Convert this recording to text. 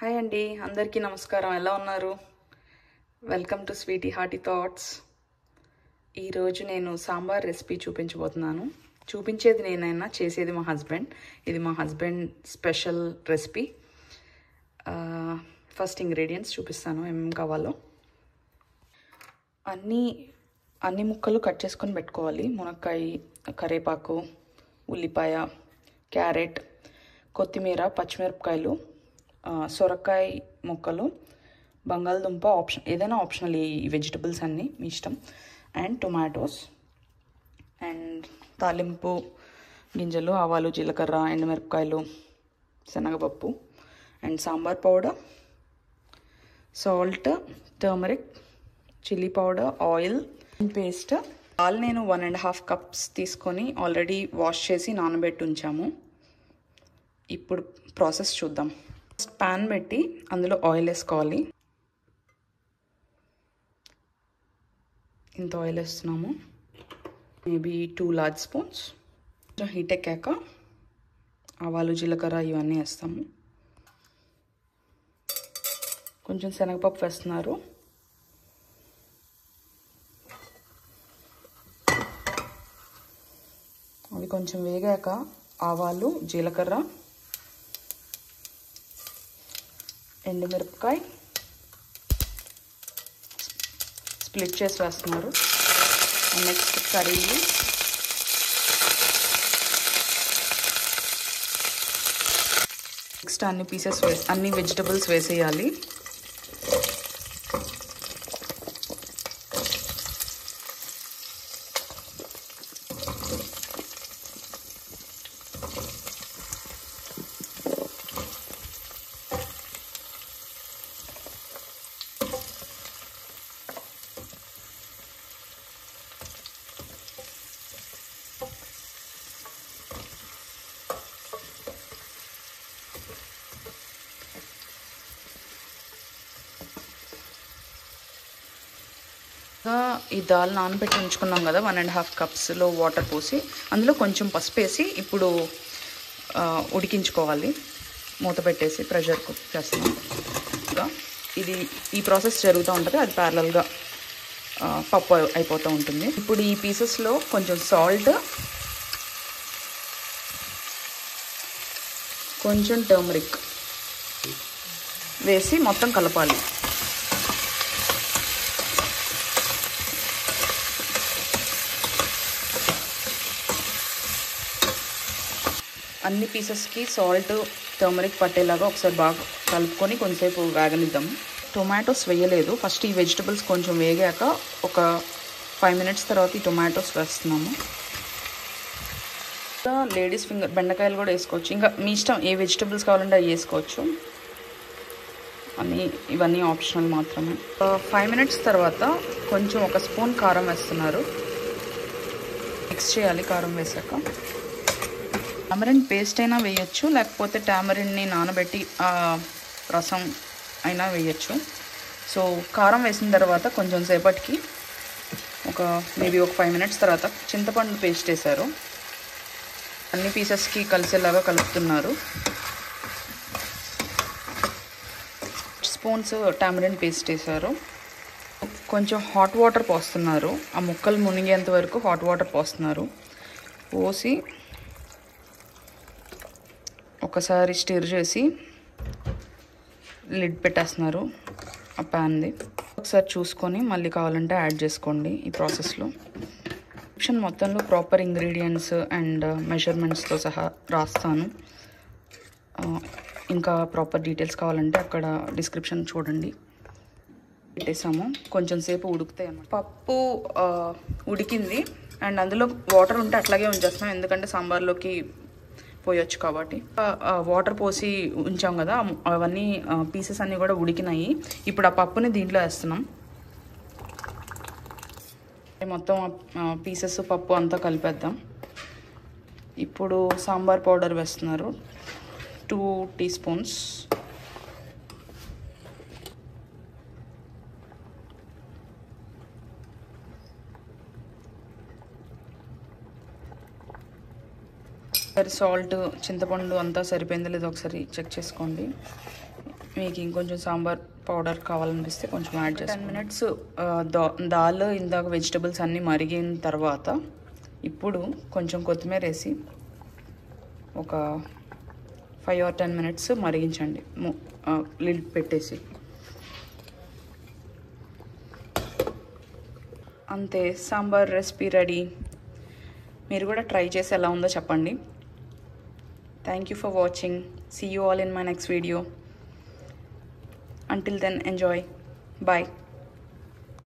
Hi అండి, అందరికీ నమస్కారం. ఎలా ఉన్నారు? Welcome to Sweety Hearty Thoughts. ఈరోజు నేను సాంబార్ రెసిపీ చూపించబోతున్నాను. చూపించేది నేనైనా, చేసేది మా హస్బెండ్. ఇది మా husband special recipe. First ingredients చూపిస్తాను ఏమేమి కావాలో. అన్ని ముక్కలు కట్ చేసుకొని పెట్టుకోవాలి. మునక్కాయ, కరివేపాకు, ఉల్లిపాయ, క్యారెట్, కొత్తిమీర, పచ్చిమిరపకాయలు, సొరకాయ ముక్కలు, బంగాళదుంప, ఏదైనా ఆప్షనల్. ఈ వెజిటబుల్స్ అన్నీ మీ ఇష్టం. అండ్ టొమాటోస్, అండ్ తాలింపు గింజలు, ఆవాలు, జీలకర్ర, ఎండుమిరపకాయలు, శనగపప్పు, and sambar powder, salt, turmeric, chilli powder, oil, paste. పాలు నేను 1.5 కప్స్ తీసుకొని ఆల్రెడీ వాష్ చేసి నానబెట్టి ఉంచాము. ఇప్పుడు ప్రాసెస్ చూద్దాం. పాన్ పెట్టి అందులో ఆయిల్ వేసుకోవాలి. ఇంత ఆయిల్ వేస్తున్నాము, మేబీ 2 లార్జ్ స్పూన్స్. హీట్ ఎక్కాక ఆవాలు, జీలకర్ర ఇవన్నీ వేస్తాము. కొంచెం శనగపప్పు వేస్తున్నారు. అవి కొంచెం వేగాక ఆవాలు, జీలకర్ర, ఎండుమిరపకాయ స్ప్లిట్ చేసి వేస్తున్నారు. నెక్స్ట్ కర్రీ, నెక్స్ట్ అన్ని వెజిటబుల్స్ వేసేయాలి. ఈ దాల్ నానబెట్టి ఉంచుకున్నాం కదా, 1.5 కప్స్లో వాటర్ పోసి అందులో కొంచెం పసుపు వేసి ఇప్పుడు ఉడికించుకోవాలి. మూత పెట్టేసి ప్రెషర్ కుక్ చేస్తున్నాం. ఈ ప్రాసెస్ జరుగుతూ ఉంటుంది. అది ప్యారలల్గా పప్పు అయిపోతూ ఉంటుంది. ఇప్పుడు ఈ పీసెస్లో కొంచెం సాల్ట్, కొంచెం టర్మరిక్ వేసి మొత్తం కలపాలి. అన్ని పీసెస్కి సాల్ట్, టర్మరిక్ పట్టేలాగా ఒకసారి బాగా కలుపుకొని కొంచెంసేపు వేగనిద్దాం. టొమాటోస్ వేయలేదు. ఫస్ట్ ఈ వెజిటబుల్స్ కొంచెం వేగాక ఒక 5 మినిట్స్ తర్వాత ఈ టొమాటోస్ వేస్తున్నాము. ఇంకా లేడీస్ ఫింగర్ బెండకాయలు కూడా వేసుకోవచ్చు. ఇంకా మీ ఇష్టం, ఏ వెజిటబుల్స్ కావాలంటే అవి వేసుకోవచ్చు. ఇవన్నీ ఆప్షనల్ మాత్రమే. 5 మినిట్స్ తర్వాత కొంచెం 1 స్పూన్ కారం వేస్తున్నారు. మిక్స్ చేయాలి. కారం వేసాక టామరిన్ పేస్ట్ అయినా వేయచ్చు, లేకపోతే టామరిన్ని నానబెట్టి రసం అయినా వేయచ్చు. సో కారం వేసిన తర్వాత కొంచెం సేపటికి మేబీ ఒక 5 మినిట్స్ తర్వాత చింతపండు పేస్ట్ వేశారు. అన్ని పీసెస్కి కలిసేలాగా కలుపుతున్నారు. స్పూన్స్ టామరిన్ పేస్ట్ వేశారు. కొంచెం హాట్ వాటర్ పోస్తున్నారు. ఆ ముక్కలు మునిగేంత వరకు హాట్ వాటర్ పోస్తున్నారు. పోసి ఒకసారి స్టిర్ చేసి లిడ్ పెట్టేస్తున్నారు ఆ ప్యాన్ది. ఒకసారి చూసుకొని మళ్ళీ కావాలంటే యాడ్ చేసుకోండి. ఈ ప్రాసెస్లో డిస్క్రిప్షన్ మొత్తంలో ప్రాపర్ ఇంగ్రీడియంట్స్ అండ్ మెజర్మెంట్స్తో సహా రాస్తాను. ఇంకా ప్రాపర్ డీటెయిల్స్ కావాలంటే అక్కడ డిస్క్రిప్షన్ చూడండి. పెట్టేసాము. కొంచెం సేపు ఉడుకుతాయి అన్నమాట. పప్పు ఉడికింది అండ్ అందులో వాటర్ ఉంటే అట్లాగే ఉంచేస్తున్నాం, ఎందుకంటే సాంబార్లోకి పోయొచ్చు కాబట్టి. వాటర్ పోసి ఉంచాం కదా, అవన్నీ పీసెస్ అన్నీ కూడా ఉడికినాయి. ఇప్పుడు ఆ పప్పుని దీంట్లో వేస్తున్నాం. మొత్తం పీసెస్ పప్పు అంతా కలిపేద్దాం. ఇప్పుడు సాంబార్ పౌడర్ వేస్తున్నారు, 2 టీ స్పూన్స్. సాల్ట్, చింతపండు అంతా సరిపోయిందో లేదో ఒకసారి చెక్ చేసుకోండి. మీకు ఇంకొంచెం సాంబార్ పౌడర్ కావాలనిపిస్తే కొంచెం యాడ్ చేసి 10 మినిట్స్ దాల్ ఇందాక వెజిటబుల్స్ అన్నీ మరిగిన తర్వాత ఇప్పుడు కొంచెం కొత్తిమీర వేసి ఒక 5 or 10 మినిట్స్ మరిగించండి లిడ్ పెట్టేసి. అంతే, సాంబార్ రెసిపీ రెడీ. మీరు కూడా ట్రై చేసి ఎలా ఉందో చెప్పండి. Thank you for watching. See you all in my next video. Until then, enjoy. Bye.